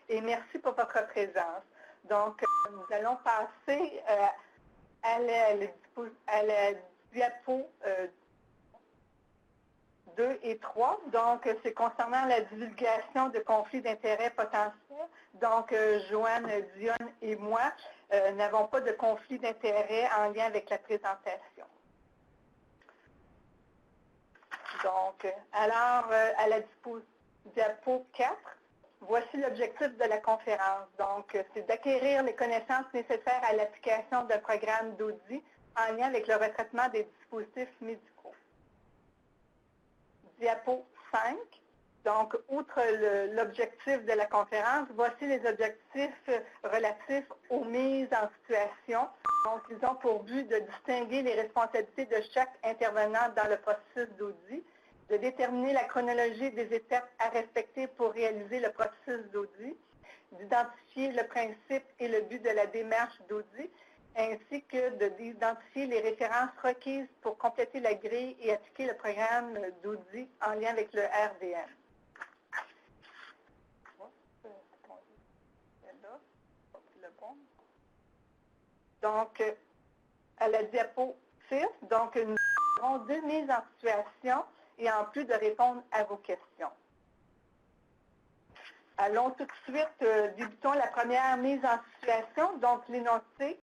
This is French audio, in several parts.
et merci pour votre présence. Donc, nous allons passer à la diapo 2 et 3. Donc, c'est concernant la divulgation de conflits d'intérêts potentiels. Donc, Joanne, Dionne et moi n'avons pas de conflit d'intérêts en lien avec la présentation. Donc, alors, à la diapo 4, voici l'objectif de la conférence. Donc, c'est d'acquérir les connaissances nécessaires à l'application d'un programme d'audit en lien avec le retraitement des dispositifs médicaux. Diapo 5. Donc, outre l'objectif de la conférence, voici les objectifs relatifs aux mises en situation. Donc, ils ont pour but de distinguer les responsabilités de chaque intervenant dans le processus d'audit, de déterminer la chronologie des étapes à respecter pour réaliser le processus d'audit, d'identifier le principe et le but de la démarche d'audit, ainsi que d'identifier les références requises pour compléter la grille et appliquer le programme d'audit en lien avec le RDM. Donc, à la diapo 6, donc nous avons 2 mises en situation et en plus de répondre à vos questions. Allons tout de suite, débutons la première mise en situation. Donc, l'énoncé,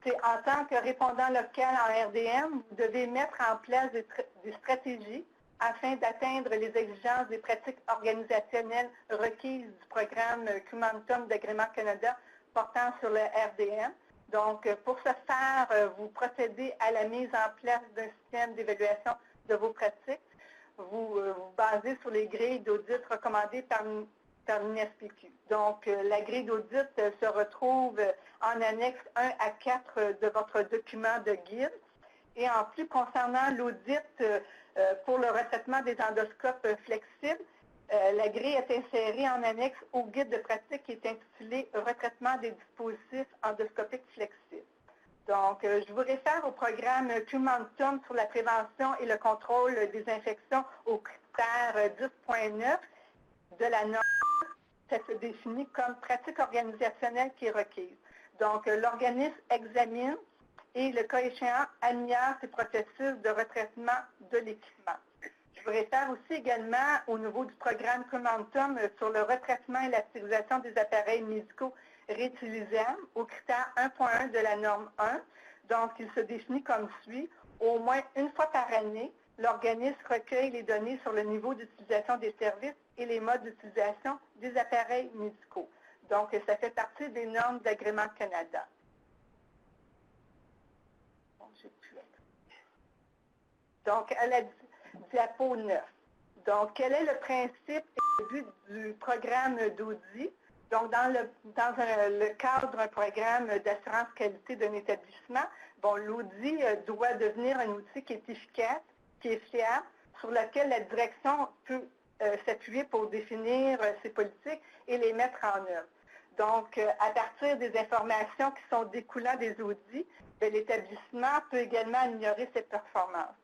c'est en tant que répondant local en RDM, vous devez mettre en place des stratégies afin d'atteindre les exigences des pratiques organisationnelles requises du programme Cumentum d'Agrément Canada portant sur le RDM. Donc, pour ce faire, vous procédez à la mise en place d'un système d'évaluation de vos pratiques. Vous vous basez sur les grilles d'audit recommandées par l'INSPQ. Donc, la grille d'audit se retrouve en annexe 1 à 4 de votre document de guide. Et en plus, concernant l'audit pour le retraitement des endoscopes flexibles, la grille est insérée en annexe au guide de pratique qui est intitulé « Retraitement des dispositifs endoscopiques flexibles ». Donc, je vous réfère au programme Cumentum sur la prévention et le contrôle des infections au critère 10.9 de la norme. Ça se définit comme pratique organisationnelle qui est requise. Donc, l'organisme examine et, le cas échéant, améliore ses processus de retraitement de l'équipement. Je vous réfère aussi également au niveau du programme Cumentum sur le retraitement et la stérilisation des appareils médicaux réutilisables au critère 1.1 de la norme 1. Donc, il se définit comme suit. Au moins une fois par année, l'organisme recueille les données sur le niveau d'utilisation des services et les modes d'utilisation des appareils médicaux. Donc, ça fait partie des normes d'Agrément Canada. Bon, donc, à la diapo 9. Donc, quel est le principe et le but du programme d'audit? Donc, dans le cadre d'un programme d'assurance qualité d'un établissement, bon, l'audit doit devenir un outil qui est efficace, qui est fiable, sur lequel la direction peut s'appuyer pour définir ses politiques et les mettre en œuvre. Donc, à partir des informations qui sont découlant des audits, l'établissement peut également améliorer ses performances.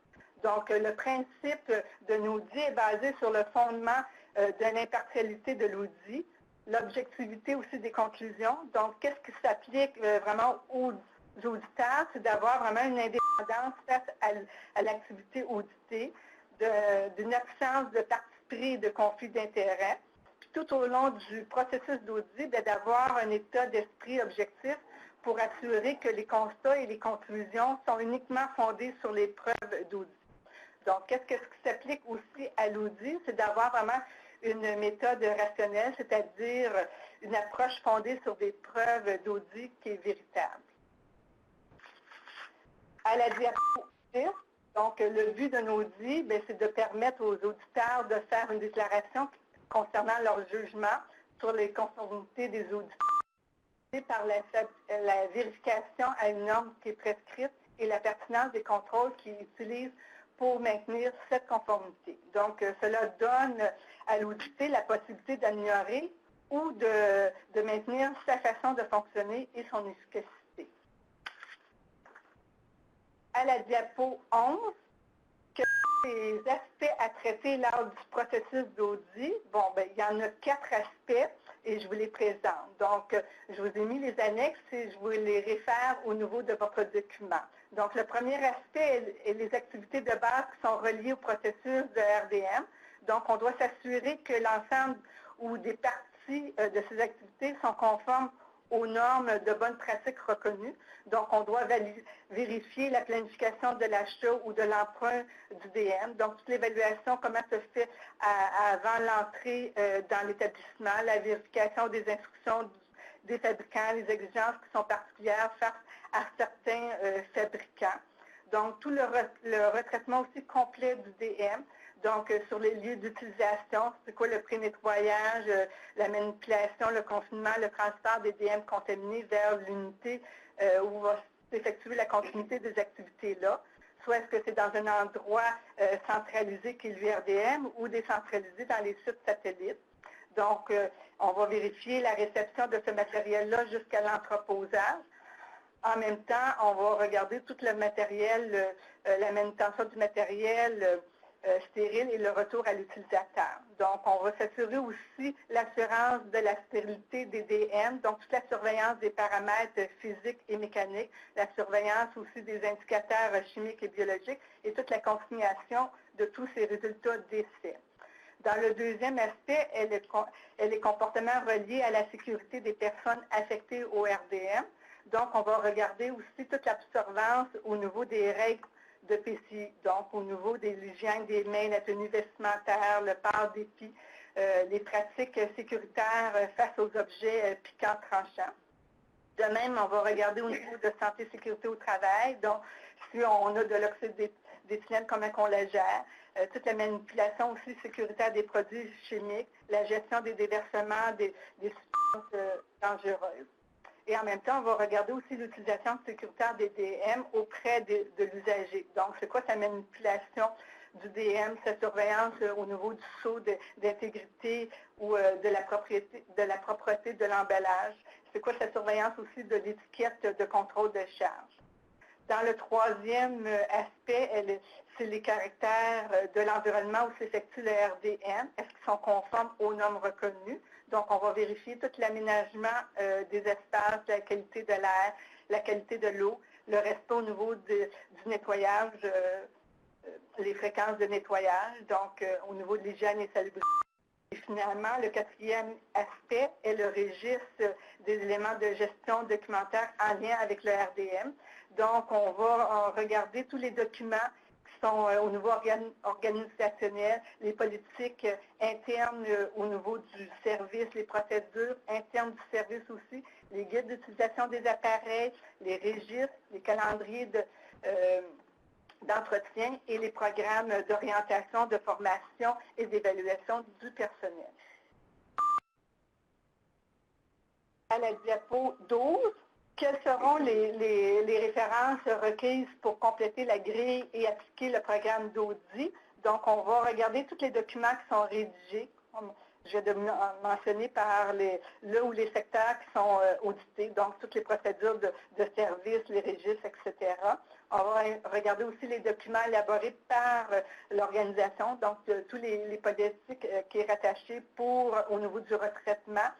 Donc, le principe d'un audit est basé sur le fondement de l'impartialité de l'audit, l'objectivité aussi des conclusions. Donc, qu'est-ce qui s'applique vraiment aux auditeurs? C'est d'avoir vraiment une indépendance face à l'activité auditée, d'une absence de parti pris de conflit d'intérêts. Tout au long du processus d'audit, d'avoir un état d'esprit objectif pour assurer que les constats et les conclusions sont uniquement fondés sur les preuves d'audit. Donc, qu'est-ce qui s'applique aussi à l'audit? C'est d'avoir vraiment une méthode rationnelle, c'est-à-dire une approche fondée sur des preuves d'audit qui est véritable. À la diapo 6, donc le but d'un audit, c'est de permettre aux auditeurs de faire une déclaration concernant leur jugement sur les conformités des auditeurs par la vérification à une norme qui est prescrite et la pertinence des contrôles qu'ils utilisent pour maintenir cette conformité. Donc, cela donne à l'audité la possibilité d'améliorer ou de maintenir sa façon de fonctionner et son efficacité. À la diapo 11, quels sont les aspects à traiter lors du processus d'audit? Bon, il y en a 4 aspects et je vous les présente. Donc, je vous ai mis les annexes et je vous les réfère au niveau de votre document. Donc, le premier aspect est les activités de base qui sont reliées au processus de RDM. Donc, on doit s'assurer que l'ensemble ou des parties de ces activités sont conformes aux normes de bonnes pratiques reconnues. Donc, on doit vérifier la planification de l'achat ou de l'emprunt du DM. Donc, toute l'évaluation, comment se fait avant l'entrée dans l'établissement, la vérification des instructions des fabricants, les exigences qui sont particulières face à certains fabricants. Donc, tout le retraitement aussi complet du DM. Donc, sur les lieux d'utilisation, c'est quoi le pré-nettoyage, la manipulation, le confinement, le transfert des DM contaminés vers l'unité où va s'effectuer la continuité des activités-là. Soit est-ce que c'est dans un endroit centralisé qui est l'URDM ou décentralisé dans les sites satellites. Donc, on va vérifier la réception de ce matériel-là jusqu'à l'entreposage. En même temps, on va regarder tout le matériel, la manutention du matériel stérile et le retour à l'utilisateur. Donc, on va s'assurer aussi l'assurance de la stérilité des DM, donc toute la surveillance des paramètres physiques et mécaniques, la surveillance aussi des indicateurs chimiques et biologiques et toute la consignation de tous ces résultats d'essai. Dans le deuxième aspect, les comportements reliés à la sécurité des personnes affectées au RDM. Donc, on va regarder aussi toute l'observance au niveau des règles de PCI, donc au niveau de l'hygiène des mains, la tenue vestimentaire, le port d'épi, les pratiques sécuritaires face aux objets piquants tranchants. De même, on va regarder au niveau de santé et sécurité au travail, donc si on a de l'oxyde d'éthylène, comment on la gère, toute la manipulation aussi sécuritaire des produits chimiques, la gestion des déversements des substances dangereuses. Et en même temps, on va regarder aussi l'utilisation sécuritaire des DM auprès de l'usager. Donc, c'est quoi sa manipulation du DM, sa surveillance au niveau du sceau d'intégrité ou de la propreté de l'emballage. C'est quoi sa surveillance aussi de l'étiquette de contrôle de charge. Dans le troisième aspect, c'est les caractères de l'environnement où s'effectue le RDM. Est-ce qu'ils sont conformes aux normes reconnues? Donc, on va vérifier tout l'aménagement des espaces, la qualité de l'air, la qualité de l'eau, le respect au niveau du nettoyage, les fréquences de nettoyage, donc au niveau de l'hygiène et salubrité. Et finalement, le quatrième aspect est le registre des éléments de gestion documentaire en lien avec le RDM. Donc, on va regarder tous les documents qui sont au niveau organisationnel, les politiques internes au niveau du service, les procédures internes du service aussi, les guides d'utilisation des appareils, les registres, les calendriers d'entretien et les programmes d'orientation, de formation et d'évaluation du personnel. À la diapo 12, quelles seront les références requises pour compléter la grille et appliquer le programme d'audit? Donc, on va regarder tous les documents qui sont rédigés. Je vais mentionner par le ou les secteurs qui sont audités, donc toutes les procédures de service, les registres, etc. On va regarder aussi les documents élaborés par l'organisation, donc tous les politiques qui est rattaché au niveau du retraitement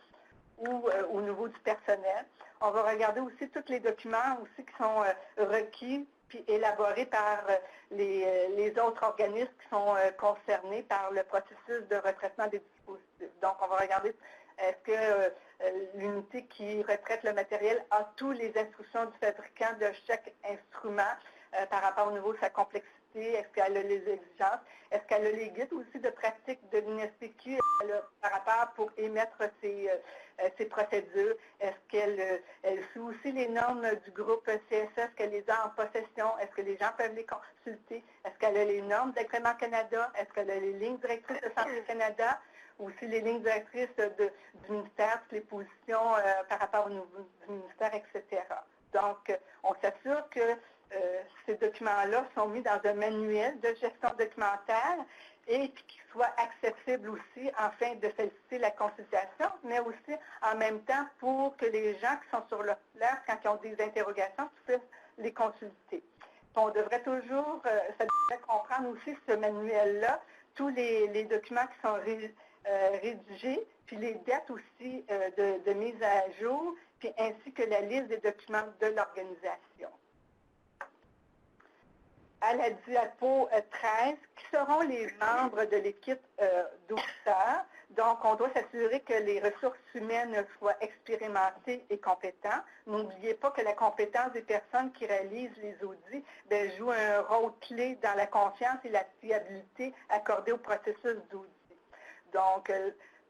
ou au niveau du personnel. On va regarder aussi tous les documents aussi qui sont requis puis élaborés par les autres organismes qui sont concernés par le processus de retraitement des dispositifs. Donc, on va regarder est-ce que l'unité qui retraite le matériel a toutes les instructions du fabricant de chaque instrument par rapport au niveau de sa complexité, est-ce qu'elle a les exigences, est-ce qu'elle a les guides aussi de pratique de l'INSPQ par rapport pour émettre ses procédures, est-ce qu'elle suit aussi les normes du groupe CSE, est-ce qu'elle les a en possession, est-ce que les gens peuvent les consulter, est-ce qu'elle a les normes d'Agrément Canada, est-ce qu'elle a les lignes directrices de Santé Canada, aussi les lignes directrices du ministère, toutes les positions par rapport au niveau du ministère, etc. Donc, on s'assure que ces documents-là sont mis dans un manuel de gestion documentaire et qu'ils soient accessibles aussi afin de faciliter la consultation, mais aussi en même temps pour que les gens qui sont sur leur place, quand ils ont des interrogations, puissent les consulter. On devrait toujours, ça devrait comprendre aussi ce manuel-là, tous les documents qui sont rédigés puis les dates aussi de mise à jour, puis ainsi que la liste des documents de l'organisation. À la diapo 13, qui seront les membres de l'équipe d'auditeurs. Donc, on doit s'assurer que les ressources humaines soient expérimentées et compétentes. N'oubliez pas que la compétence des personnes qui réalisent les audits joue un rôle clé dans la confiance et la fiabilité accordée au processus d'audit. Donc,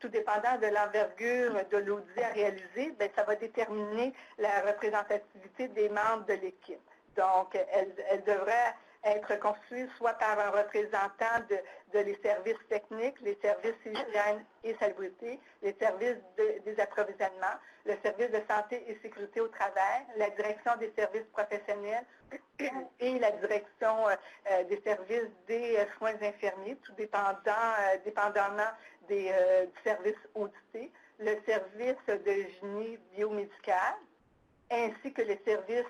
tout dépendant de l'envergure de l'audit à réaliser, ça va déterminer la représentativité des membres de l'équipe. Donc, elle devrait être constituée soit par un représentant de les services techniques, les services hygiène et salubrité, les services des approvisionnements, le service de santé et sécurité au travail, la direction des services professionnels et la direction des services des soins infirmiers, tout dépendamment du service audité, le service de génie biomédical, ainsi que les services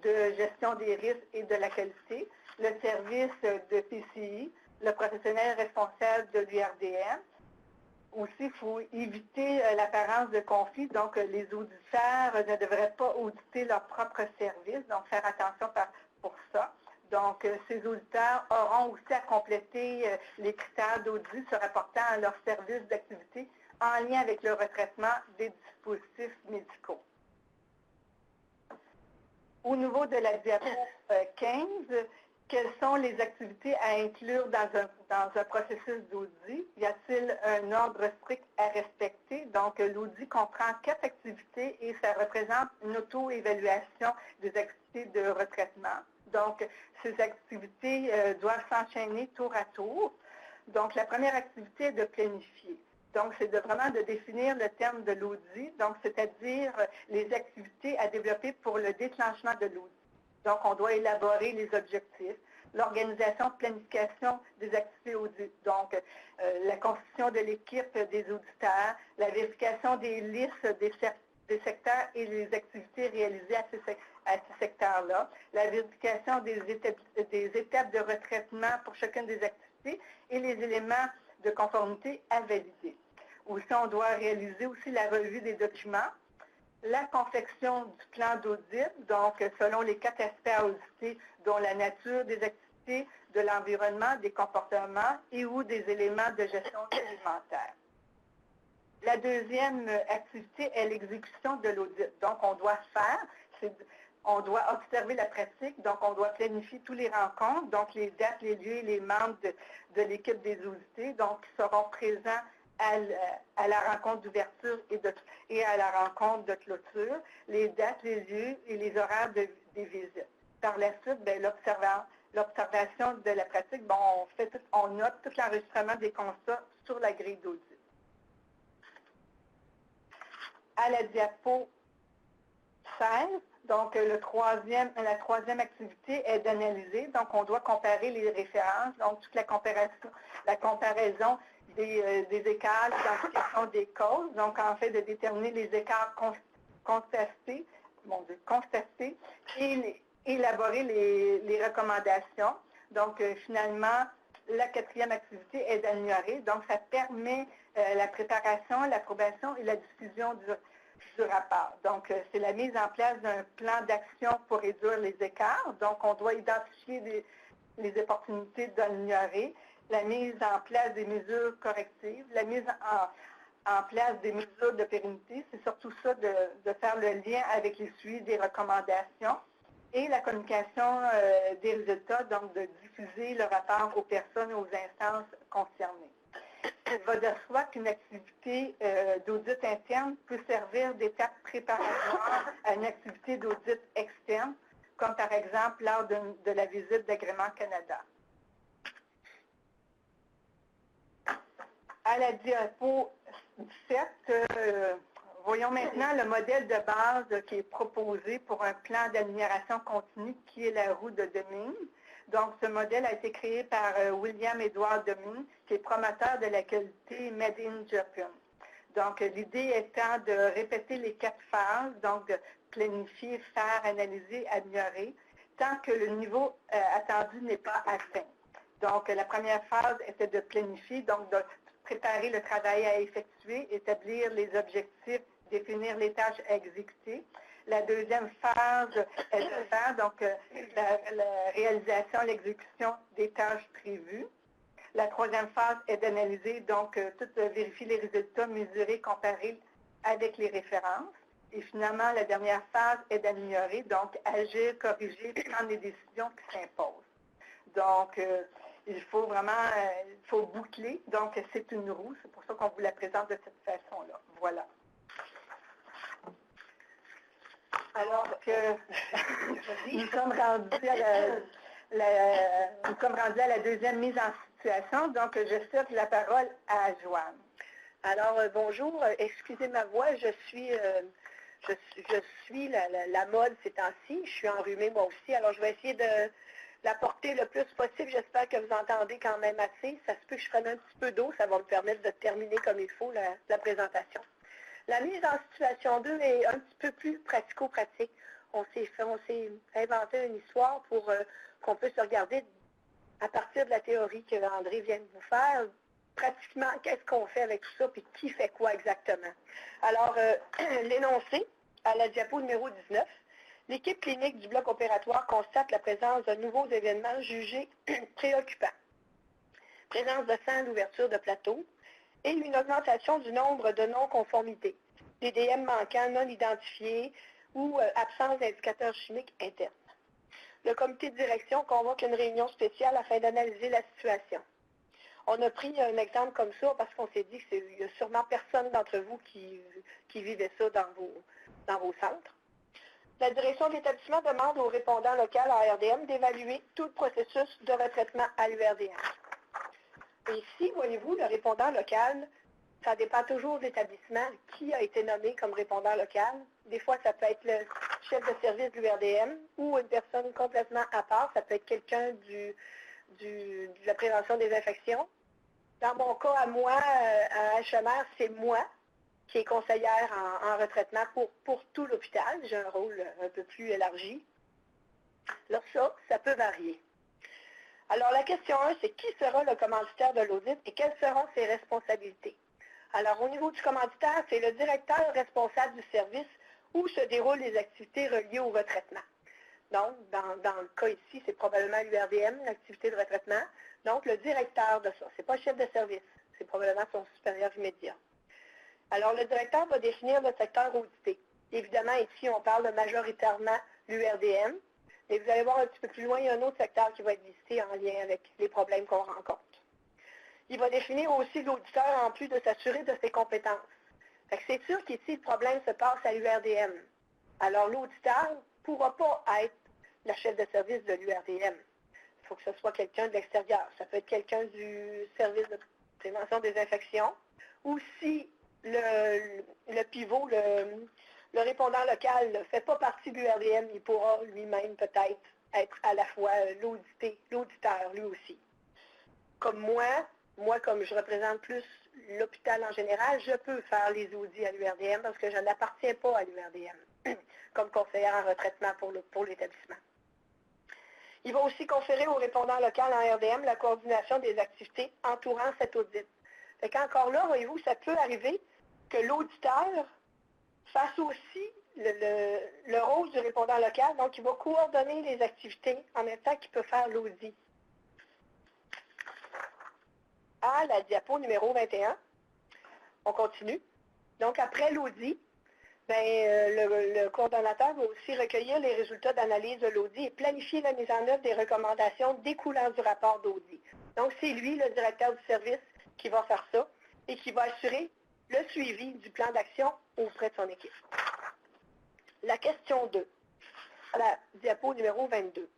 de gestion des risques et de la qualité, le service de PCI, le professionnel responsable de l'URDM. Aussi, il faut éviter l'apparence de conflit, donc les auditeurs ne devraient pas auditer leur propre service, donc faire attention pour ça. Donc, ces auditeurs auront aussi à compléter les critères d'audit se rapportant à leur service d'activité en lien avec le retraitement des dispositifs médicaux. Au niveau de la diapo 15, quelles sont les activités à inclure dans un processus d'audit? Y a-t-il un ordre strict à respecter? Donc, l'audit comprend 4 activités et ça représente une auto-évaluation des activités de retraitement. Donc, ces activités doivent s'enchaîner tour à tour. Donc, la première activité est de planifier. Donc, c'est vraiment de définir le terme de l'audit, donc c'est-à-dire les activités à développer pour le déclenchement de l'audit. Donc, on doit élaborer les objectifs, l'organisation de planification des activités audit, donc la constitution de l'équipe des auditeurs, la vérification des listes des secteurs et les activités réalisées à ces secteurs-là, la vérification des étapes de retraitement pour chacune des activités et les éléments de conformité à valider. Aussi, on doit réaliser aussi la revue des documents, la confection du plan d'audit, donc selon les 4 aspects à auditer, dont la nature des activités, de l'environnement, des comportements et ou des éléments de gestion alimentaire. La deuxième activité est l'exécution de l'audit. Donc, on doit observer la pratique, donc on doit planifier tous les rencontres, donc les dates, les lieux et les membres de l'équipe des audités, donc qui seront présents à la rencontre d'ouverture et à la rencontre de clôture, les dates, les lieux et les horaires des visites. Par la suite, l'observation de la pratique, on note tout l'enregistrement des constats sur la grille d'audit. À la diapo 16, donc la troisième activité est d'analyser. Donc, on doit comparer les références, donc toute la comparaison des écarts, l'identification des causes, donc en fait de déterminer les écarts constatés et élaborer les recommandations. Donc, finalement, la quatrième activité est d'améliorer. Donc, ça permet la préparation, l'approbation et la diffusion du rapport. Donc, c'est la mise en place d'un plan d'action pour réduire les écarts. Donc, on doit identifier les opportunités d'améliorer, la mise en place des mesures correctives, la mise en place des mesures de pérennité. C'est surtout ça de faire le lien avec les suivis des recommandations et la communication des résultats, donc de diffuser le rapport aux personnes et aux instances concernées. Il va de soi qu'une activité d'audit interne peut servir d'étape préparatoire à une activité d'audit externe, comme par exemple lors de la visite d'Agrément Canada. À la diapo 17, voyons maintenant le modèle de base qui est proposé pour un plan d'amélioration continue qui est la roue de Deming. Donc, ce modèle a été créé par William Edward Deming, qui est promoteur de la qualité Made in Japan. Donc, l'idée étant de répéter les 4 phases, donc de planifier, faire, analyser, améliorer, tant que le niveau attendu n'est pas atteint. Donc, la première phase était de planifier, donc de préparer le travail à effectuer situer, établir les objectifs, définir les tâches à exécuter. La deuxième phase est de faire donc la réalisation, l'exécution des tâches prévues. La troisième phase est d'analyser, donc vérifier les résultats, mesurer, comparer avec les références. Et finalement, la dernière phase est d'améliorer, donc agir, corriger, prendre des décisions qui s'imposent. Donc, il faut vraiment, il faut boucler. Donc, c'est une roue. C'est pour ça qu'on vous la présente de cette façon-là. Voilà. Alors que nous sommes rendus à la deuxième mise en situation. Donc, je cède la parole à Joanne. Alors, bonjour. Excusez ma voix. Je suis la mode ces temps-ci. Je suis enrhumée moi aussi. Alors, je vais essayer de l'apporter le plus possible. J'espère que vous entendez quand même assez. Ça se peut que je prenne un petit peu d'eau. Ça va me permettre de terminer comme il faut la présentation. La mise en situation 2 est un petit peu plus pratico-pratique. On s'est inventé une histoire pour qu'on puisse regarder à partir de la théorie que André vient de vous faire, pratiquement qu'est-ce qu'on fait avec tout ça, puis qui fait quoi exactement. Alors, l'énoncé, à la diapo numéro 19, l'équipe clinique du bloc opératoire constate la présence de nouveaux événements jugés préoccupants. Présence de sang d'ouverture de plateau, et une augmentation du nombre de non-conformités, des DM manquants non identifiés ou absence d'indicateurs chimiques internes. Le comité de direction convoque une réunion spéciale afin d'analyser la situation. On a pris un exemple comme ça parce qu'on s'est dit qu'il n'y a sûrement personne d'entre vous qui vivait ça dans vos centres. La direction de l'établissement demande au répondant local à RDM d'évaluer tout le processus de retraitement à l'URDM. Et ici, voyez-vous, le répondant local, ça dépend toujours de l'établissement qui a été nommé comme répondant local. Des fois, ça peut être le chef de service de l'URDM ou une personne complètement à part. Ça peut être quelqu'un de la prévention des infections. Dans mon cas, à moi, à HMR, c'est moi qui est conseillère en retraitement pour tout l'hôpital. J'ai un rôle un peu plus élargi. Là, ça peut varier. Alors, la question 1, c'est qui sera le commanditaire de l'audit et quelles seront ses responsabilités? Alors, au niveau du commanditaire, c'est le directeur responsable du service où se déroulent les activités reliées au retraitement. Donc, dans le cas ici, c'est probablement l'URDM, l'activité de retraitement. Donc, le directeur de ça. Ce n'est pas le chef de service, c'est probablement son supérieur immédiat. Alors, le directeur va définir le secteur audité. Évidemment, ici, on parle majoritairement l'URDM. Mais vous allez voir un petit peu plus loin, il y a un autre secteur qui va être visité en lien avec les problèmes qu'on rencontre. Il va définir aussi l'auditeur en plus de s'assurer de ses compétences. C'est sûr qu'ici, le problème se passe à l'URDM. Alors, l'auditeur ne pourra pas être la chef de service de l'URDM. Il faut que ce soit quelqu'un de l'extérieur. Ça peut être quelqu'un du service de prévention des infections. Ou si le pivot, le répondant local ne fait pas partie de l'URDM, il pourra lui-même peut-être être à la fois l'auditeur lui aussi. Comme moi, comme je représente plus l'hôpital en général, je peux faire les audits à l'URDM parce que je n'appartiens pas à l'URDM comme conseillère en retraitement pour l'établissement. Il va aussi conférer au répondant local en RDM la coordination des activités entourant cet audit. Fait qu'encore là, voyez-vous, ça peut arriver que l'auditeur fasse aussi le rôle du répondant local, donc il va coordonner les activités en même temps qu'il peut faire l'audit. À la diapo numéro 21, on continue. Donc après l'audit, le coordonnateur va aussi recueillir les résultats d'analyse de l'audit et planifier la mise en œuvre des recommandations découlant du rapport d'audit. Donc c'est lui, le directeur du service, qui va faire ça et qui va assurer le suivi du plan d'action auprès de son équipe. La question 2, à la diapo numéro 22.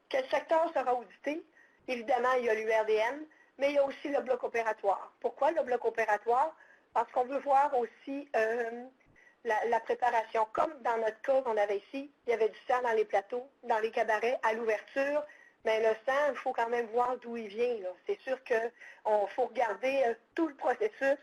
Quel secteur sera audité? Évidemment, il y a l'URDM, mais il y a aussi le bloc opératoire. Pourquoi le bloc opératoire? Parce qu'on veut voir aussi la préparation. Comme dans notre cas qu'on avait ici, il y avait du sang dans les plateaux, dans les cabarets, à l'ouverture, mais le sang, il faut quand même voir d'où il vient. C'est sûr qu'il faut regarder tout le processus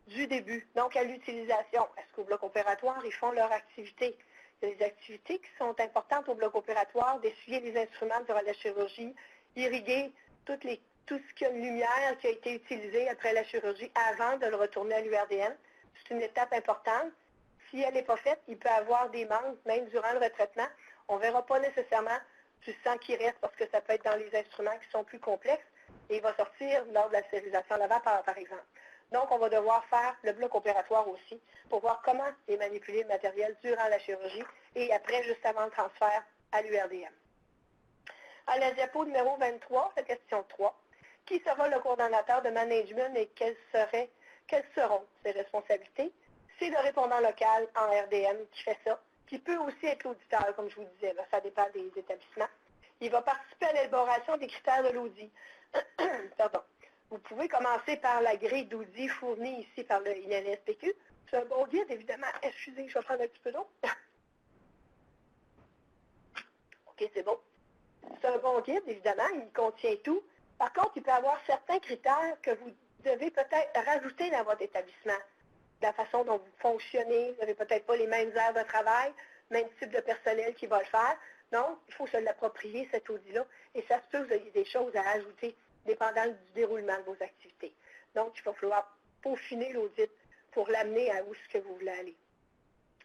du début, donc à l'utilisation. Est-ce qu'au bloc opératoire, ils font leur activité? Il y a des activités qui sont importantes au bloc opératoire, d'essuyer les instruments durant la chirurgie, irriguer tous tout ce qui a une lumière qui a été utilisée après la chirurgie avant de le retourner à l'URDM. C'est une étape importante. Si elle n'est pas faite, il peut y avoir des manques, même durant le retraitement. On ne verra pas nécessairement du sang qui reste parce que ça peut être dans les instruments qui sont plus complexes et il va sortir lors de la stérilisation à la vapeur, par exemple. Donc, on va devoir faire le bloc opératoire aussi pour voir comment est manipulé le matériel durant la chirurgie et après, juste avant le transfert à l'URDM. À la diapo numéro 23, la question 3. Qui sera le coordonnateur de management et quelles seront ses responsabilités? C'est le répondant local en RDM qui fait ça, qui peut aussi être l'auditeur, comme je vous disais, là, ça dépend des établissements. Il va participer à l'élaboration des critères de l'audit. Pardon. Vous pouvez commencer par la grille d'audit fournie ici par le INSPQ. C'est un bon guide, évidemment. Excusez, je vais prendre un petit peu d'eau. OK, c'est bon. C'est un bon guide, évidemment. Il contient tout. Par contre, il peut y avoir certains critères que vous devez peut-être rajouter dans votre établissement. La façon dont vous fonctionnez, vous n'avez peut-être pas les mêmes heures de travail, même type de personnel qui va le faire. Donc, il faut se l'approprier, cet audit-là. Et ça se peut que vous ayez des choses à ajouter dépendant du déroulement de vos activités. Donc, il va falloir peaufiner l'audit pour l'amener à où ce que vous voulez aller.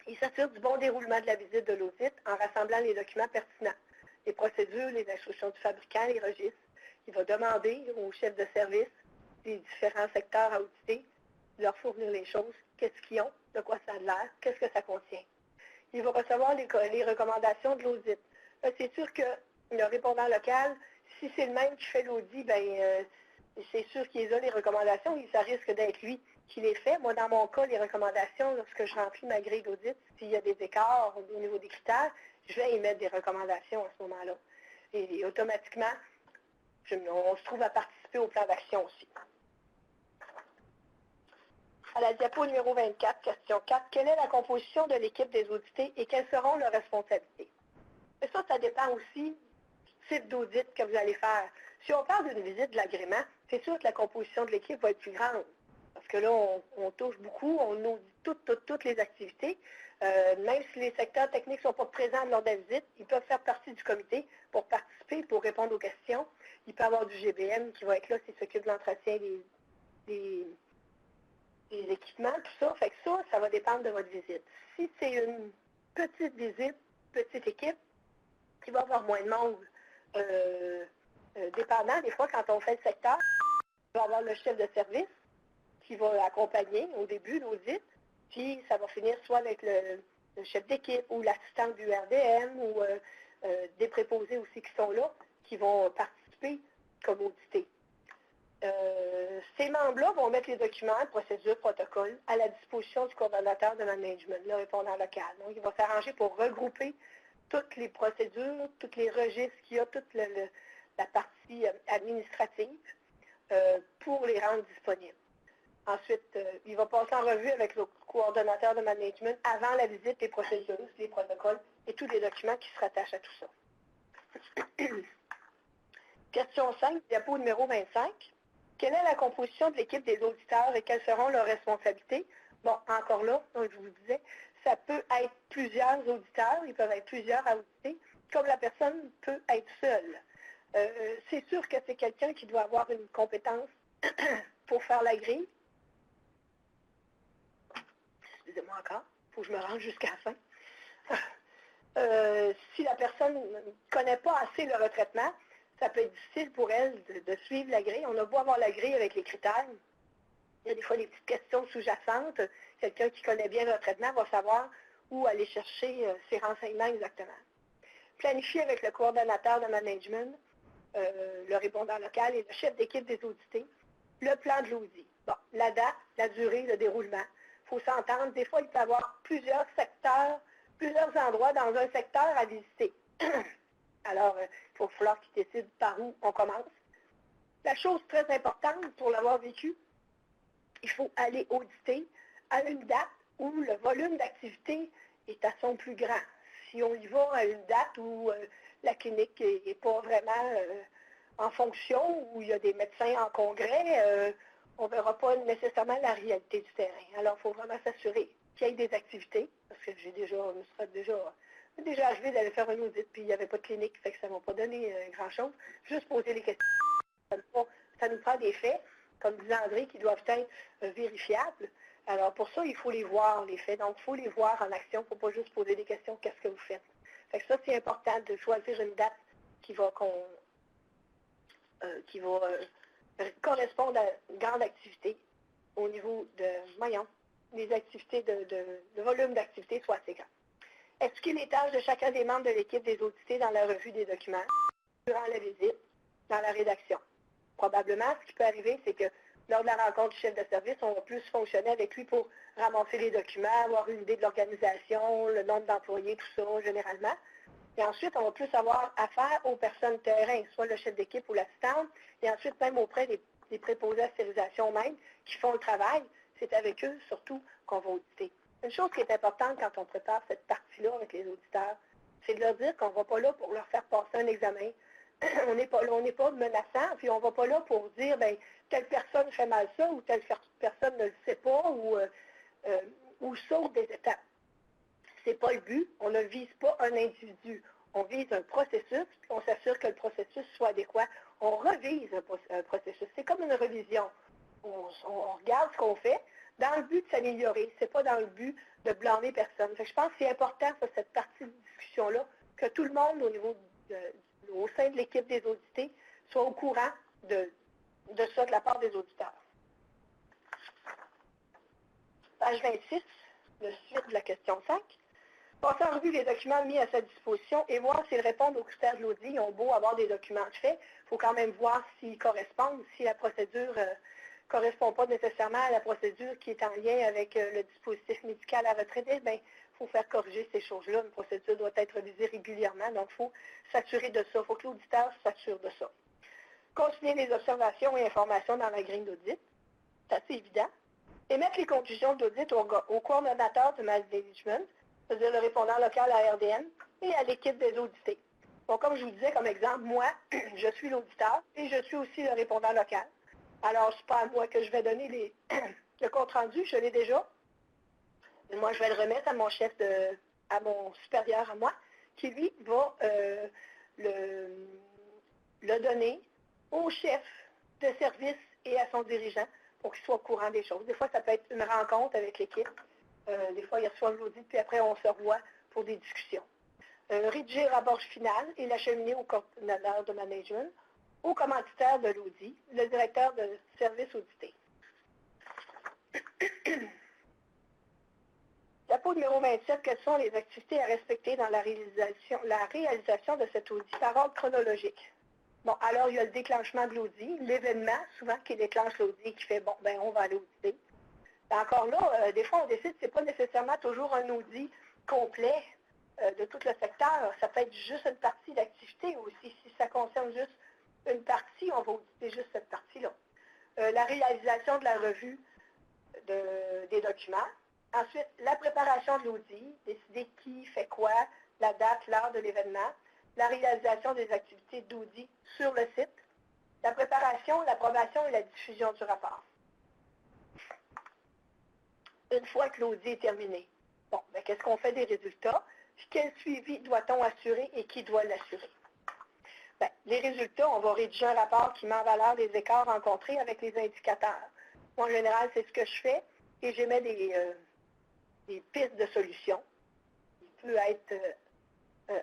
Il s'assure du bon déroulement de la visite de l'audit en rassemblant les documents pertinents, les procédures, les instructions du fabricant, les registres. Il va demander aux chefs de service des différents secteurs à auditer, de leur fournir les choses, qu'est-ce qu'ils ont, de quoi ça a l'air, qu'est-ce que ça contient. Il va recevoir les recommandations de l'audit. C'est sûr que le répondant local, si c'est le même qui fait l'audit, c'est sûr qu'il a les recommandations et ça risque d'être lui qui les fait. Moi, dans mon cas, les recommandations, lorsque je remplis ma grille d'audit, s'il y a des écarts au niveau des critères, je vais émettre des recommandations à ce moment-là. Et automatiquement, on se trouve à participer au plan d'action aussi. À la diapo numéro 24, question 4, quelle est la composition de l'équipe des audités et quelles seront leurs responsabilités? Et ça dépend aussi du type d'audit que vous allez faire. Si on parle d'une visite de l'agrément, c'est sûr que la composition de l'équipe va être plus grande. Parce que là, on touche beaucoup, on audite toutes les activités. Même si les secteurs techniques ne sont pas présents lors de la visite, ils peuvent faire partie du comité pour participer, pour répondre aux questions. Il peut y avoir du GBM qui va être là s'il s'occupe de l'entretien des équipements, tout ça. Fait que ça va dépendre de votre visite. Si c'est une petite visite, petite équipe, il va y avoir moins de monde. Dépendant, des fois, quand on fait le secteur, il va y avoir le chef de service qui va accompagner au début l'audit, puis ça va finir soit avec le chef d'équipe ou l'assistant du RDM ou des préposés aussi qui sont là, qui vont participer comme audités. Ces membres-là vont mettre les documents, procédures, protocoles à la disposition du coordonnateur de management, le répondant local. Donc, il va s'arranger pour regrouper toutes les procédures, tous les registres qu'il y a, toute la partie administrative pour les rendre disponibles. Ensuite, il va passer en revue avec le coordonnateur de management avant la visite les procédures, les protocoles et tous les documents qui se rattachent à tout ça. Question 5, diapo numéro 25. Quelle est la composition de l'équipe des auditeurs et quelles seront leurs responsabilités? Bon, encore là, comme je vous disais, ça peut être plusieurs auditeurs, ils peuvent être plusieurs à auditer, comme la personne peut être seule. C'est sûr que c'est quelqu'un qui doit avoir une compétence pour faire la grille. Excusez-moi encore, il faut que je me rende jusqu'à la fin. Si la personne ne connaît pas assez le retraitement, ça peut être difficile pour elle de suivre la grille. On a beau avoir la grille avec les critères. Il y a des fois des petites questions sous-jacentes. Quelqu'un qui connaît bien le retraitement va savoir où aller chercher ses renseignements exactement. Planifier avec le coordonnateur de management, le répondant local et le chef d'équipe des audités, le plan de l'audit. Bon, la date, la durée, le déroulement. Il faut s'entendre. Des fois, il peut y avoir plusieurs secteurs, plusieurs endroits dans un secteur à visiter. Alors, il faut falloir qu'ils décident par où on commence. La chose très importante pour l'avoir vécu, il faut aller auditer à une date où le volume d'activité est à son plus grand. Si on y va à une date où la clinique n'est pas vraiment en fonction, où il y a des médecins en congrès, on ne verra pas nécessairement la réalité du terrain. Alors, il faut vraiment s'assurer qu'il y ait des activités, parce que je me suis déjà arrivé d'aller faire un audit, puis il n'y avait pas de clinique, fait que ça ne m'a pas donné grand-chose. Juste poser les questions, ça ça nous prend des faits, comme disait André, qui doivent être vérifiables. Alors, pour ça, il faut les voir, les faits. Donc, il faut les voir en action. Il ne faut pas juste poser des questions, qu'est-ce que vous faites. Fait que ça, c'est important de choisir une date qui va correspondre à une grande activité au niveau des activités de volume d'activité soit assez grand. Expliquer les tâches de chacun des membres de l'équipe des audités dans la revue des documents, durant la visite, dans la rédaction. Probablement, ce qui peut arriver, c'est que lors de la rencontre du chef de service, on va plus fonctionner avec lui pour ramasser les documents, avoir une idée de l'organisation, le nombre d'employés, tout ça, généralement. Et ensuite, on va plus avoir affaire aux personnes terrain, soit le chef d'équipe ou l'assistante, et ensuite même auprès des préposés à stérilisation même, qui font le travail. C'est avec eux, surtout, qu'on va auditer. Une chose qui est importante quand on prépare cette partie-là avec les auditeurs, c'est de leur dire qu'on ne va pas là pour leur faire passer un examen. On n'est pas menaçant, puis on ne va pas là pour dire, bien, telle personne fait mal ça, ou telle personne ne le sait pas, ou saute des étapes. Ce n'est pas le but. On ne vise pas un individu. On vise un processus, puis on s'assure que le processus soit adéquat. On revise un processus. C'est comme une révision. On regarde ce qu'on fait dans le but de s'améliorer. Ce n'est pas dans le but de blâmer personne. Fait que je pense que c'est important, ça, cette partie de discussion-là, que tout le monde, au sein de l'équipe des audités, soit au courant de ça de la part des auditeurs. Page 26, le suite de la question 5. Passer en revue les documents mis à sa disposition et voir s'ils répondent aux critères de l'audit. Ils ont beau avoir des documents de fait, il faut quand même voir s'ils correspondent, si la procédure ne correspond pas nécessairement à la procédure qui est en lien avec le dispositif médical à retraite. Bien, il faut faire corriger ces choses-là. Une procédure doit être révisée régulièrement, donc il faut s'assurer de ça. Il faut que l'auditeur s'assure de ça. Consigner les observations et informations dans la grille d'audit, c'est assez évident. Émettre les conclusions d'audit au coordonnateur du management, c'est-à-dire le répondant local à RDM, et à l'équipe des audités. Donc, comme je vous disais comme exemple, moi, je suis l'auditeur et je suis aussi le répondant local. Alors, ce n'est pas à moi que je vais donner le compte-rendu, je l'ai déjà. Et moi, je vais le remettre à mon chef, à mon supérieur à moi, qui, lui, va le donner au chef de service et à son dirigeant pour qu'il soit au courant des choses. Des fois, ça peut être une rencontre avec l'équipe. Des fois, ils reçoivent l'audit, puis après, on se revoit pour des discussions. Rédiger le rapport final et l'acheminer au coordonnateur de management, au commanditaire de l'audit, le directeur de service audité. Diapo numéro 27, quelles sont les activités à respecter dans la réalisation de cet audit par ordre chronologique? Bon, alors il y a le déclenchement de l'audit, l'événement souvent qui déclenche l'audit, qui fait, bon, ben on va aller auditer. Encore là, des fois, on décide que ce n'est pas nécessairement toujours un audit complet de tout le secteur. Ça peut être juste une partie d'activité aussi. Si ça concerne juste une partie, on va auditer juste cette partie-là. La réalisation de la revue des documents. Ensuite, la préparation de l'audit, décider qui fait quoi, la date, l'heure de l'événement. La réalisation des activités d'audit sur le site. La préparation, l'approbation et la diffusion du rapport. Une fois que l'audit est terminé, bon, ben, qu'est-ce qu'on fait des résultats? Quel suivi doit-on assurer et qui doit l'assurer? Ben, les résultats, on va rédiger un rapport qui met en valeur les écarts rencontrés avec les indicateurs. Moi, en général, c'est ce que je fais et j'émets des pistes de solutions qui peuvent être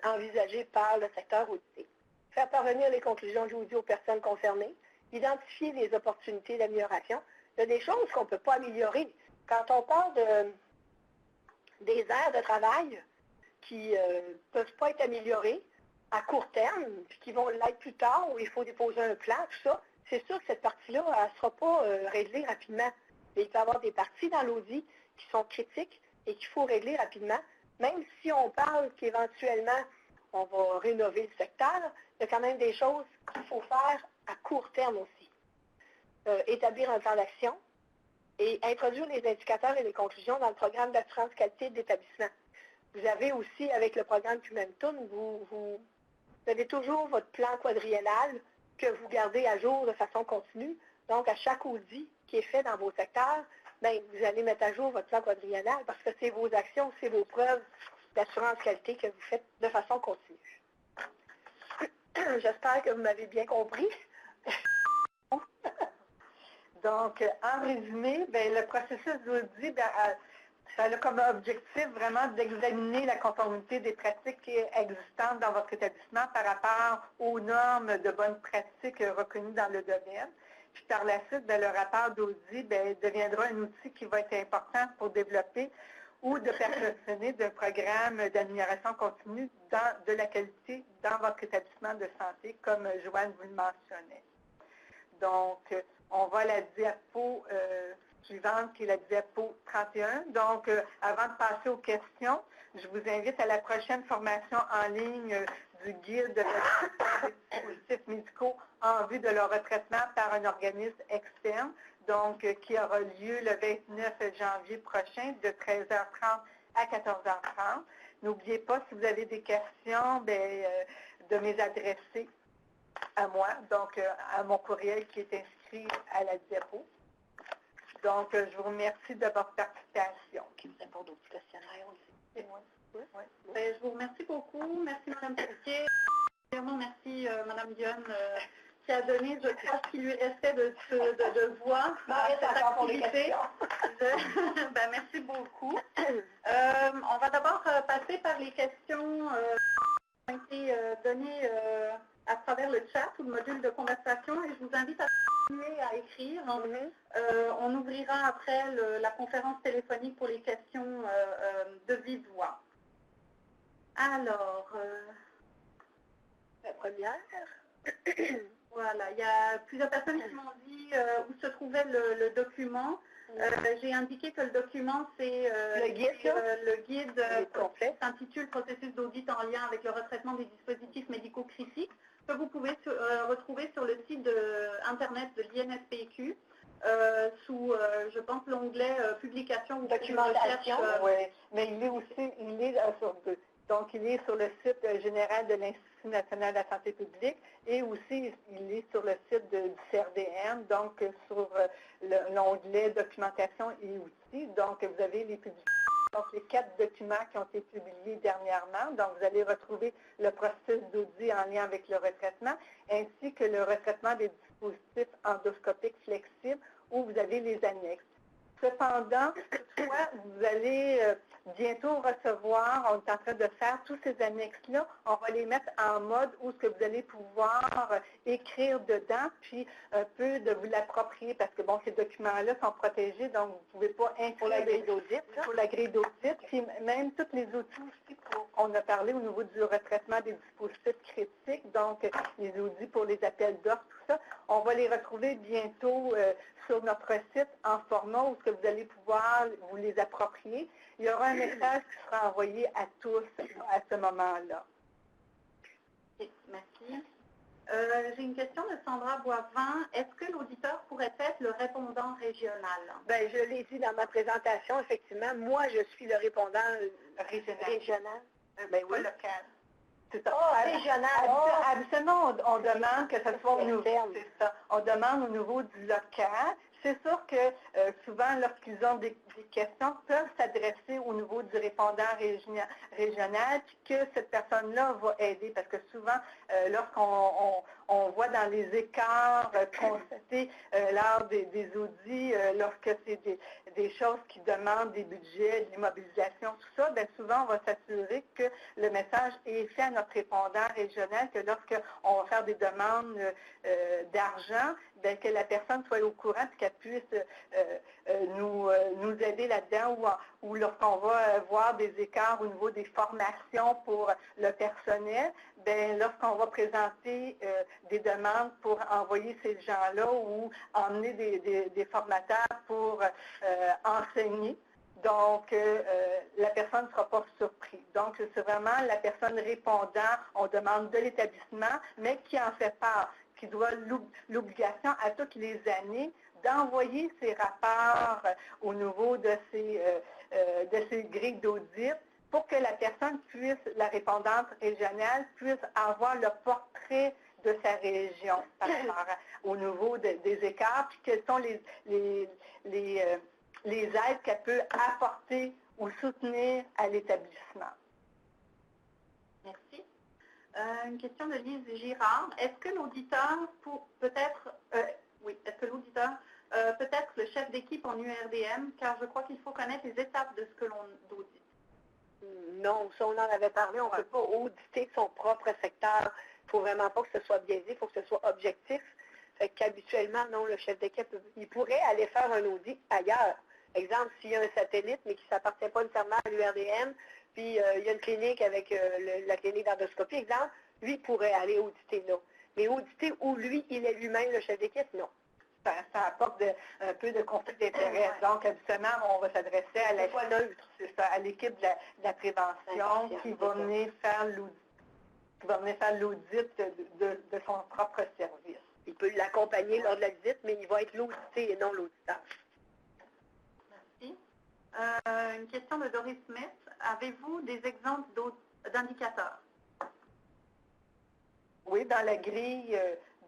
envisagées par le secteur audité. Faire parvenir les conclusions de l'audit aux personnes concernées, identifier les opportunités d'amélioration. Il y a des choses qu'on ne peut pas améliorer. Quand on parle des aires de travail qui ne peuvent pas être améliorées à court terme, puis qui vont l'être plus tard, où il faut déposer un plan, tout ça, c'est sûr que cette partie-là, elle ne sera pas réglée rapidement. Mais il peut y avoir des parties dans l'audit qui sont critiques et qu'il faut régler rapidement. Même si on parle qu'éventuellement, on va rénover le secteur, il y a quand même des choses qu'il faut faire à court terme aussi. Établir un plan d'action, et introduire les indicateurs et les conclusions dans le programme d'assurance qualité d'établissement. Vous avez aussi, avec le programme Cumentum, vous avez toujours votre plan quadriennal que vous gardez à jour de façon continue. Donc, à chaque audit qui est fait dans vos secteurs, bien, vous allez mettre à jour votre plan quadriennal parce que c'est vos actions, c'est vos preuves d'assurance qualité que vous faites de façon continue. J'espère que vous m'avez bien compris. Donc, en résumé, le processus d'audit, ça a comme objectif vraiment d'examiner la conformité des pratiques existantes dans votre établissement par rapport aux normes de bonnes pratiques reconnues dans le domaine. Puis par la suite, le rapport d'audit deviendra un outil qui va être important pour développer ou de perfectionner un programme d'amélioration continue de la qualité dans votre établissement de santé, comme Joanne vous le mentionnait. Donc, on va à la diapo suivante, qui est la diapo 31. Donc, avant de passer aux questions, je vous invite à la prochaine formation en ligne du guide de des dispositifs médicaux en vue de leur retraitement par un organisme externe, donc qui aura lieu le 29 janvier prochain de 13h30 à 14h30. N'oubliez pas, si vous avez des questions, de m'adresser à moi, donc à mon courriel qui est inscrit à la diapo. Donc, je vous remercie de votre participation. Qui nous apporte d'autres questionnaires aussi. Et moi. Oui. Je vous remercie beaucoup. Merci, Mme Pelletier. Vraiment, merci, Mme Dionne, qui a donné, je crois, ce qui lui restait de voix à cette activité. Merci beaucoup. On va d'abord passer par les questions qui ont été données à travers le chat ou le module de conversation, et je vous invite à continuer à écrire. On ouvrira après la conférence téléphonique pour les questions de vive voix. Alors, la première. Voilà, il y a plusieurs personnes qui m'ont dit où se trouvait le document. J'ai indiqué que le document, c'est le guide qui s'intitule « Processus d'audit en lien avec le retraitement des dispositifs médicaux critiques » que vous pouvez retrouver sur le site Internet de l'INSPQ sous, je pense, l'onglet « Publication » ou « Documentation ». Oui, mais il est sur deux. Donc, il est sur le site général de l'Institut national de la santé publique et aussi, il est sur le site du CRDN, donc sur l'onglet documentation et outils. Donc, vous avez les publications, donc les 4 documents qui ont été publiés dernièrement. Donc, vous allez retrouver le processus d'audit en lien avec le retraitement, ainsi que le retraitement des dispositifs endoscopiques flexibles, où vous avez les annexes. Cependant, toutefois, vous allez bientôt recevoir, on est en train de faire tous ces annexes-là, on va les mettre en mode où ce que vous allez pouvoir écrire dedans, puis un peu de vous l'approprier, parce que bon, ces documents-là sont protégés, donc vous ne pouvez pas inclure pour la grille d'audit. Pour la grille d'audit, puis même tous les outils aussi, on a parlé au niveau du retraitement des dispositifs critiques, donc les outils pour les appels d'offres, tout ça, on va les retrouver bientôt sur notre site en format où ce que vous allez pouvoir vous les approprier. Il y aura un message qui sera envoyé à tous à ce moment-là. Merci. J'ai une question de Sandra Boivin. Est-ce que l'auditeur pourrait être le répondant régional? Je l'ai dit dans ma présentation, effectivement. Moi, je suis le répondant régional. Oui, local. C'est ça. Régional. Habituellement, on demande que ce soit au niveau. C'est ça. On demande au niveau du local. C'est sûr que souvent, lorsqu'ils ont des questions, peuvent s'adresser au niveau du répondant régional, puis que cette personne-là va aider, parce que souvent, lorsqu'on voit dans les écarts constatés lors des audits, lorsque c'est des choses qui demandent des budgets, de l'immobilisation, tout ça, bien souvent, on va s'assurer que le message est fait à notre répondant régional, que lorsqu'on va faire des demandes d'argent, bien, que la personne soit au courant et qu'elle puisse nous aider là-dedans ou lorsqu'on va voir des écarts au niveau des formations pour le personnel, bien, lorsqu'on va présenter des demandes pour envoyer ces gens-là ou emmener des formateurs pour enseigner. Donc, la personne ne sera pas surprise. Donc, c'est vraiment la personne répondant, on demande de l'établissement, mais qui en fait part, qui doit l'obligation à toutes les années d'envoyer ses rapports au niveau de ces grilles d'audit pour que la personne puisse, la répondante régionale, puisse avoir le portrait de sa région par rapport au niveau des écarts, puis quelles sont les aides qu'elle peut apporter ou soutenir à l'établissement. Merci. Une question de Lise Girard. Est-ce que l'auditeur peut être Oui, est-ce que l'auditeur, peut-être le chef d'équipe en URDM, car je crois qu'il faut connaître les étapes de ce que l'on audite. Non, ça on en avait parlé, on ne peut pas auditer son propre secteur. Il ne faut vraiment pas que ce soit biaisé, il faut que ce soit objectif. Fait qu'habituellement, non, le chef d'équipe, il pourrait aller faire un audit ailleurs. Exemple, s'il y a un satellite, mais qui ne s'appartient pas nécessairement à l'URDM, puis il y a une clinique avec la clinique d'endoscopie, exemple, lui pourrait aller auditer là. Mais auditer où lui, il est lui-même le chef d'équipe, non. Ça apporte un peu de conflit d'intérêt. Donc, habituellement, on va s'adresser à à l'équipe de la prévention qui va venir faire l'audit de son propre service. Il peut l'accompagner lors de la visite, mais il va être l'audité et non l'auditeur. Merci. Une question de Doris Smith. Avez-vous des exemples d'indicateurs? Oui, dans la grille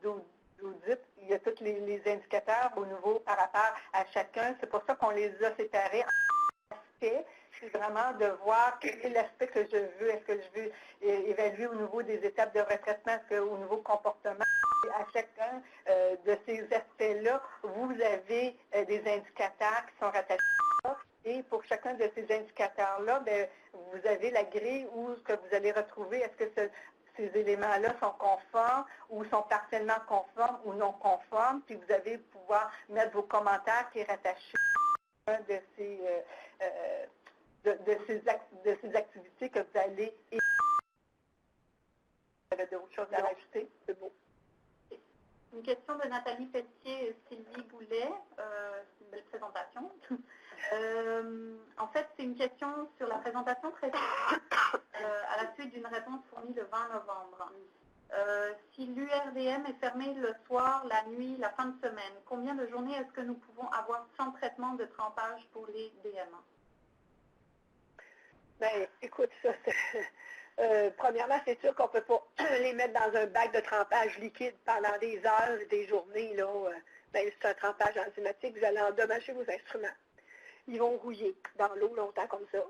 d'audit, il y a tous les indicateurs au niveau par rapport à chacun. C'est pour ça qu'on les a séparés en aspects. C'est vraiment de voir quel est l'aspect que je veux. Est-ce que je veux évaluer au niveau des étapes de retraitement, est-ce qu'au niveau comportement? À chacun de ces aspects-là, vous avez des indicateurs qui sont rattachés à ça. Et pour chacun de ces indicateurs-là, bien, vous avez la grille où ce que vous allez retrouver, est-ce que ces éléments-là sont conformes ou sont partiellement conformes ou non conformes, puis vous allez pouvoir mettre vos commentaires qui est rattaché à de ces activités que vous allez. Vous avez d'autres choses à rajouter? C'est beau. Une question de Nathalie Pelletier et Sylvie Goulet. C'est une belle présentation. En fait, c'est une question sur la présentation précédente à la suite d'une réponse fournie le 20 novembre. Si l'URDM est fermé le soir, la nuit, la fin de semaine, combien de journées est-ce que nous pouvons avoir sans traitement de trempage pour les DMA? Bien, écoute, ça, premièrement, c'est sûr qu'on ne peut pas les mettre dans un bac de trempage liquide pendant des heures, des journées. Là, c'est un trempage enzymatique, vous allez endommager vos instruments. Ils vont rouiller dans l'eau longtemps comme ça.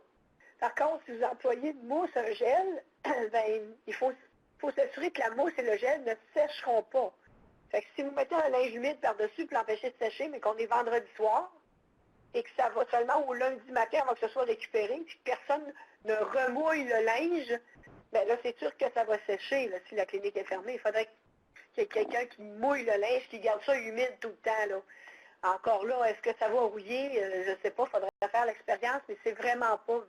Par contre, si vous employez une mousse, un gel, ben, il faut s'assurer que la mousse et le gel ne sécheront pas. Fait que si vous mettez un linge humide par-dessus pour l'empêcher de sécher, mais qu'on est vendredi soir, et que ça va seulement au lundi matin avant que ce soit récupéré, puis que personne ne remouille le linge, bien là, c'est sûr que ça va sécher là, si la clinique est fermée. Il faudrait qu'il y ait quelqu'un qui mouille le linge, qui garde ça humide tout le temps. Là. Encore là, est-ce que ça va rouiller? Je ne sais pas, il faudrait faire l'expérience, mais c'est vraiment pas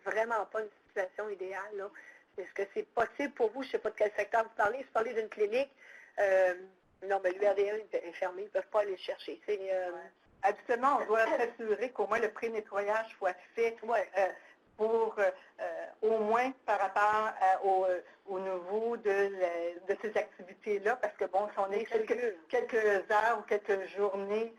une situation idéale. Là. Est-ce que c'est possible pour vous? Je ne sais pas de quel secteur vous parlez. Si vous parlez d'une clinique, non, mais l'URDM est fermé, ils ne peuvent pas aller le chercher. Habituellement, on doit s'assurer qu'au moins le pré-nettoyage soit fait pour au moins par rapport au niveau de ces activités-là, parce que bon, si on est quelques heures ou quelques journées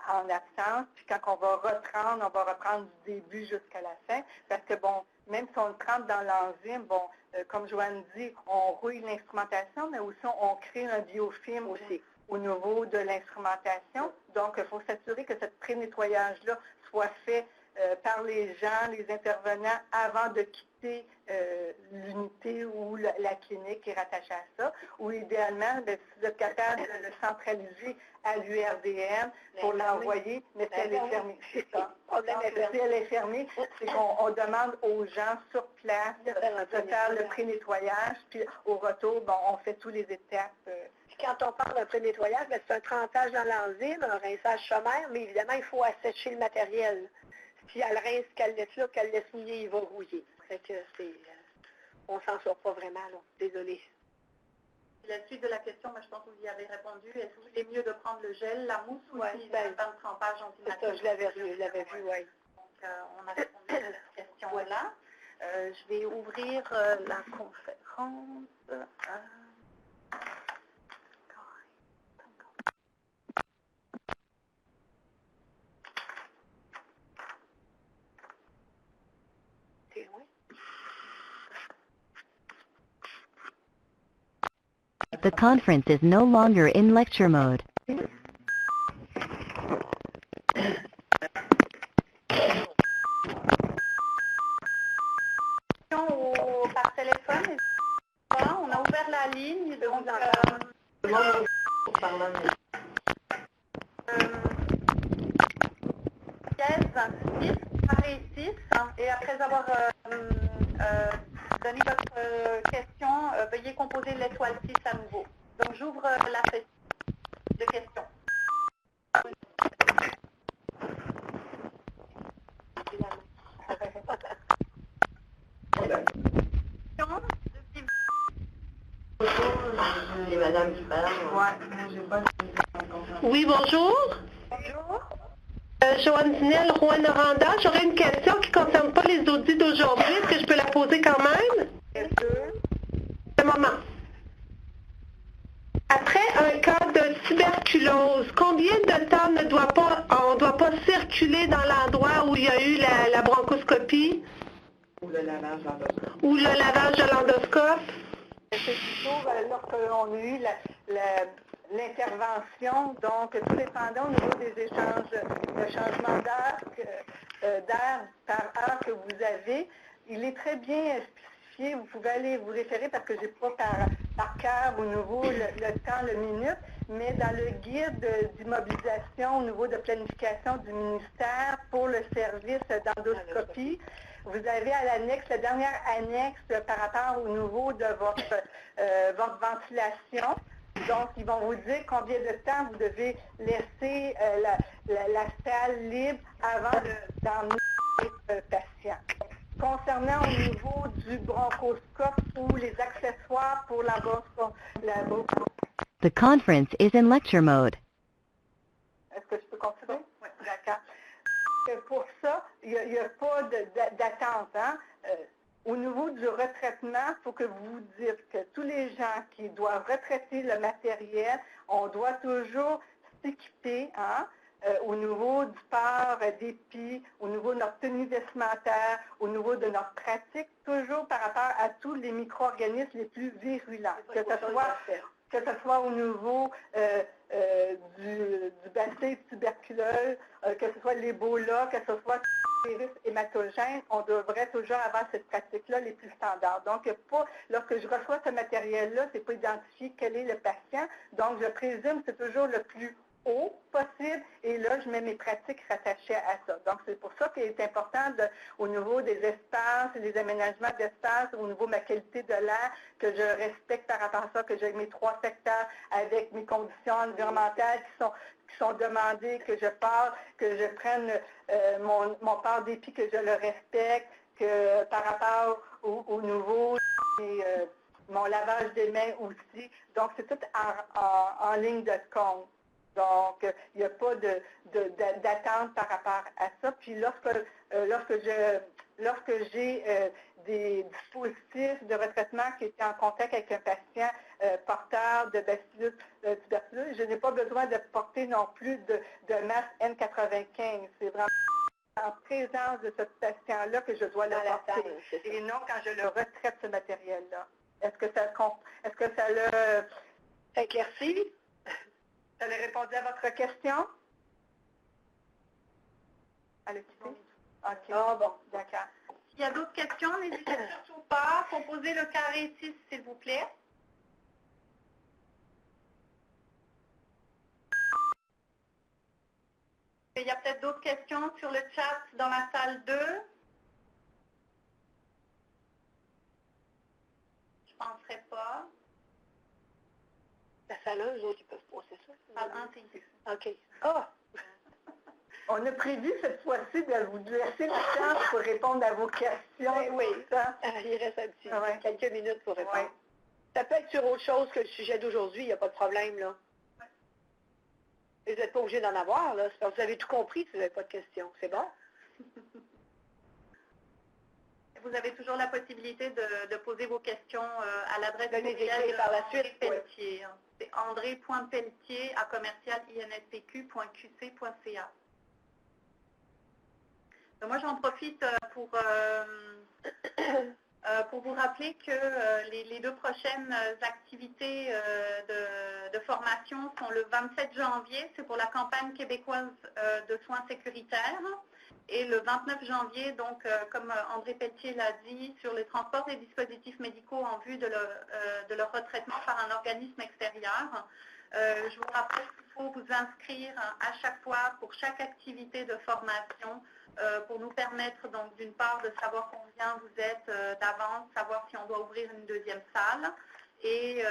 en absence, puis quand on va reprendre du début jusqu'à la fin, parce que bon, même si on trempe dans l'enzyme, bon, comme Joanne dit, on rouille l'instrumentation, mais aussi on crée un biofilm aussi au niveau de l'instrumentation. Donc, il faut s'assurer que ce pré-nettoyage-là soit fait par les gens, les intervenants, avant de quitter l'unité ou la clinique qui est rattachée à ça, ou idéalement, si vous êtes capable de le centraliser à l'URDM pour l'envoyer, mais si elle est fermée, c'est ça. Si elle est fermée, c'est qu'on demande aux gens sur place de faire le pré-nettoyage, puis au retour, bon, on fait toutes les étapes. Quand on parle d'un pré-nettoyage, c'est un trempage dans l'enzyme, un rinçage sommaire, mais évidemment, il faut assécher le matériel. Si elle rince, qu'elle laisse mouiller, il va rouiller. Fait que on ne s'en sort pas vraiment, là. Désolée. La suite de la question, je pense que vous y avez répondu. Est-ce qu'il est mieux de prendre le gel, la mousse ou utiliser un pain de trempage enzymatique? C'est ça, je l'avais vu, oui. Donc, on a répondu à cette question-là. Je vais ouvrir la conférence. The conference is no longer in lecture mode. Par téléphone, on a ouvert la ligne, donc un 6, carré 6, et après avoir donné votre question, veuillez composer l'étoile 6 à nouveau. Donc j'ouvre la session de questions. C'est madame qui parle. Oui, bonjour. Bonjour. Joanne Dinel, Rouen-Noranda. J'aurais une question qui ne concerne pas les audits d'aujourd'hui. Est-ce que je peux la poser quand même? Un moment. Après un cas de tuberculose, combien de temps on ne doit pas circuler dans l'endroit où il y a eu la bronchoscopie? Ou le lavage d'endoscope. Ou le lavage de l'endoscope? C'est plutôt lorsqu'on a eu l'intervention, donc tout dépendant au niveau des échanges, le changement d'air par heure que vous avez, il est très bien spécifié, vous pouvez aller vous référer parce que je n'ai pas par cœur au niveau le temps, le minute, mais dans le guide d'immobilisation au niveau de planification du ministère pour le service d'endoscopie, vous avez à l'annexe, la dernière annexe par rapport au niveau de votre ventilation. Donc, ils vont vous dire combien de temps vous devez laisser la salle libre avant d'emmener le patient. Concernant au niveau du bronchoscope ou les accessoires pour la bronchoscope. The conference is in lecture mode. Est-ce que je peux continuer? Oui, d'accord. Pour ça, il n'y a pas d'attente. Hein? Au niveau du retraitement, il faut que vous dites que tous les gens qui doivent retraiter le matériel, on doit toujours s'équiper au niveau du port d'épi, au niveau de notre tenue vestimentaire, au niveau de notre pratique, toujours par rapport à tous les micro-organismes les plus virulents. Que ce soit au niveau du bacille tuberculeux, que ce soit l'Ebola, que ce soit les virus hématogènes, on devrait toujours avoir cette pratique-là les plus standards. Donc, lorsque je reçois ce matériel-là, ce n'est pas identifié quel est le patient. Donc, je présume que c'est toujours le plus haut possible et là, je mets mes pratiques rattachées à ça. Donc, c'est pour ça qu'il est important au niveau des espaces, les aménagements d'espace, au niveau de ma qualité de l'air, que je respecte par rapport à ça, que j'ai mes 3 secteurs avec mes conditions environnementales qui sont demandées, que je parle, que je prenne mon port d'épi, que je le respecte, que par rapport au niveau mon lavage des mains aussi. Donc, c'est tout en ligne de compte. Donc, il n'y a pas d'attente par rapport à ça. Puis lorsque j'ai des dispositifs de retraitement qui étaient en contact avec un patient porteur de bacillus tuberculeux, je n'ai pas besoin de porter non plus de masque N95. C'est vraiment en présence de ce patient-là que je dois le porter. Et non quand je le retraite, ce matériel-là. Est-ce que ça le éclaircit? Ça a répondu à votre question? Elle a quitté? OK. Ah bon, d'accord. S'il y a d'autres questions, n'hésitez surtout pas. Composez le carré 6, s'il vous plaît. Il y a peut-être d'autres questions sur le chat dans la salle 2. Je ne penserais pas. La salle 1, eux autres, ils peuvent poser ça. Salle 1, c'est ici. OK. Ah! On a prévu cette fois-ci de vous laisser la chance pour répondre à vos questions. Oui, il reste un petit, quelques minutes pour répondre. Ouais. Ça peut être sur autre chose que le sujet d'aujourd'hui, il n'y a pas de problème, là. Vous n'êtes pas obligé d'en avoir, là. C'est parce que vous avez tout compris si vous n'avez pas de questions. C'est bon? Vous avez toujours la possibilité de poser vos questions à l'adresse courriel par la suite. Pelletier. C'est andré.pelletier@commercial-inspq.qc.ca. Moi, j'en profite pour vous rappeler que les 2 prochaines activités de formation sont le 27 janvier, c'est pour la campagne québécoise de soins sécuritaires, et le 29 janvier, donc comme André Pelletier l'a dit, sur le transport des dispositifs médicaux en vue de leur retraitement par un organisme extérieur. Je vous rappelle qu'il faut vous inscrire à chaque fois pour chaque activité de formation pour nous permettre donc d'une part de savoir combien vous êtes d'avance, savoir si on doit ouvrir une deuxième salle et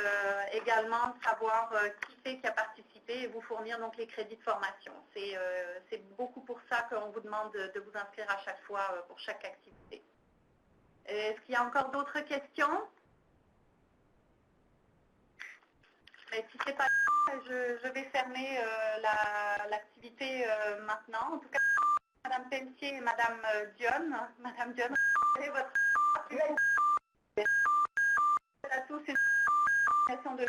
également savoir qui c'est qui a participé et vous fournir donc les crédits de formation. C'est beaucoup pour ça qu'on vous demande de vous inscrire à chaque fois pour chaque activité. Est-ce qu'il y a encore d'autres questions? Et si ce n'est pas le cas, je vais fermer l'activité maintenant. En tout cas, Madame Pelletier et Madame Dionne. Madame Dionne, quelle est votre à tous une de